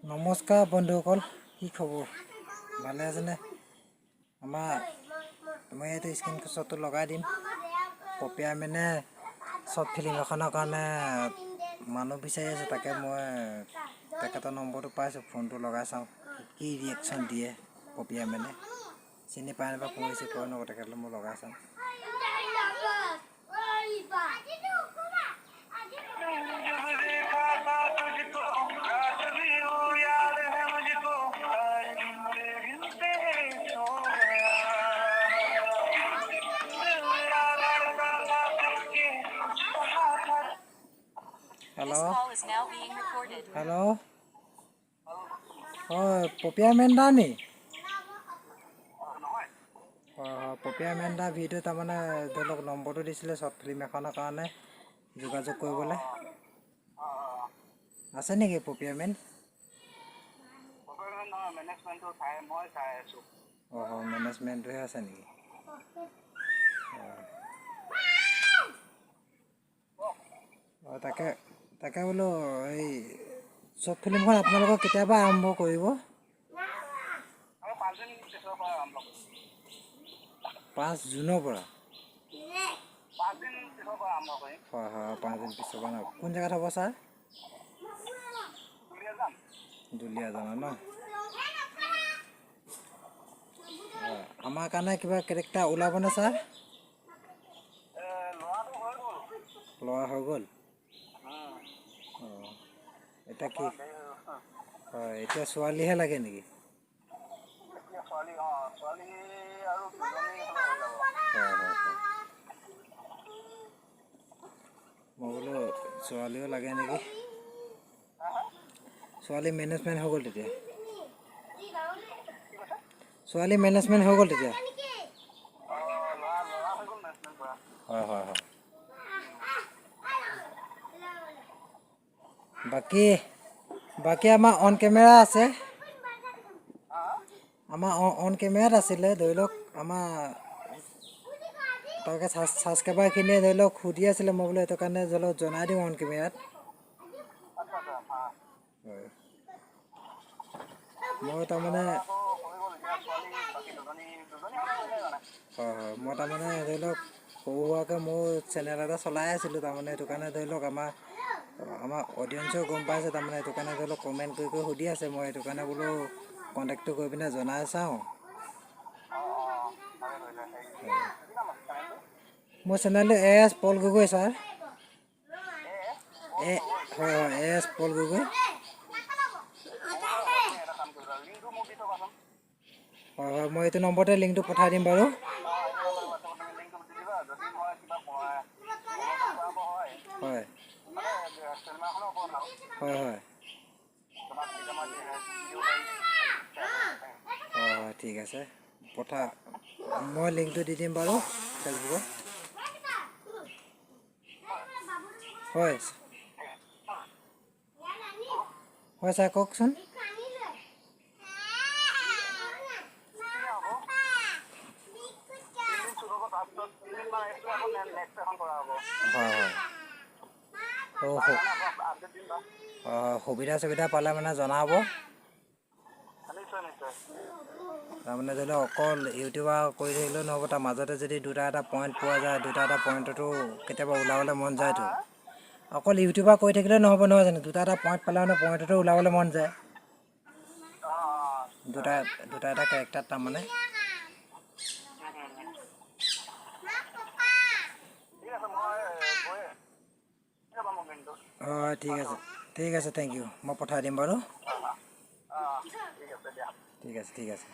নমস্কাৰ বন্ধুসকল, কি খবৰ? ভালে আছেনে? মই এইটো স্ক্ৰীনশ্বটটো লগাই দিম। পপিয়া মেনে শ্বৰ্ট ফিল্ম এখনৰ কাৰণে মানুহ বিচাৰি আছে। তাকে মই তেখেতৰ নম্বৰটো পাইছোঁ, ফোনটো লগাই চাওঁ কি ৰিয়েকশ্যন দিয়ে। পপিয়া মেনে চিনি পাই নাপায়, ফোন ৰিচিভ কৰে নকৰে, তেখেতলৈ মই লগাই চাওঁ। হেল্ল' হয়, পপিয়া মেন্দা নি? হয়, পপিয়া মেন্দা ভিডিঅ' তাৰমানে ধৰি লওক নম্বৰটো দিছিলে শ্বৰ্ট ফিল্ম এখনৰ কাৰণে যোগাযোগ কৰিবলৈ। আছে নেকি পপিয়া মেন? মেনেজমেণ্টটোহে আছে নেকি? তাকে বোলো এই শ্বৰ্ট ফিল্মখন আপোনালোকক কেতিয়াবা আৰম্ভ কৰিব? 5 জুনৰ পৰা? হয়, 5 দিন পিছৰ পৰা। কোন জেগাত হ'ব ছাৰ? দুলীয়াজানৰ ন? আমাৰ কাৰণে কিবা কেৰেক্টাৰ ওলাবনে ছাৰ? লোৱা হৈ গ'ল? এতিয়া কি হয়, এতিয়া ছোৱালীহে লাগে নেকি? মই বোলো ছোৱালীও লাগে নেকি? ছোৱালী মেনেজমেণ্ট হৈ গ'ল তেতিয়া? ছোৱালী মেনেজমেণ্ট হৈ গ'ল তেতিয়া? হয়। বাকী আমাৰ অন কেমেৰা আছে। আমাৰ অন কেমেৰাত আছিলে, ধৰি লওক আমাৰ তাকে ছাবস্ক্ৰাইবাৰখিনিয়ে ধৰি লওক সুধি আছিলে, মই বোলো সেইটো কাৰণে ধৰি লওক জনাই দিওঁ অন কেমেৰাত। হয়, মই তাৰমানে হয়, মই তাৰমানে ধৰি লওক সৰু সুৰাকৈ মোৰ চেনেল এটা চলাই আছিলোঁ, তাৰমানে সেইটো কাৰণে ধৰি লওক আমাৰ অডিয়েঞ্চেও গম পাইছে, তাৰমানে সেইটো কাৰণে ধৰি লওক কমেণ্ট কৰি সুধি আছে। মই সেইটো কাৰণে বোলো কণ্টেক্টটো কৰি পিনে জনাই চাওঁ। মোৰ চেনেলটো AS পল গগৈ ছাৰ। হয়, AS পল গগৈ। হয়, মই এইটো নম্বৰতে লিংকটো পঠাই দিম বাৰু। হয়। ঠিক আছে, মই লিংকটো দি দিম বাৰু ফেচবুকত। হয় ছাৰ, কওকচোন। সুবিধা পালে মানে জনাব। তাৰমানে ধৰি লওক অকল ইউটিউবাৰ কৰি থাকিলেও নহ'ব, তাৰ মাজতে যদি দুটা এটা পইণ্ট পোৱা যায়, দুটা এটা পইণ্টতো কেতিয়াবা ওলাবলৈ মন যায়তো। অকল ইউটিউবাৰ কৰি থাকিলেও নহ'ব নহয় জানো, দুটা এটা পইণ্ট পালে মানে পইণ্টতো ওলাবলৈ মন যায়। দুটা এটা কেৰেক্টাৰ তাৰমানে। হয়, ঠিক আছে, থেংক ইউ। মই পঠাই দিম বাৰু। ঠিক আছে।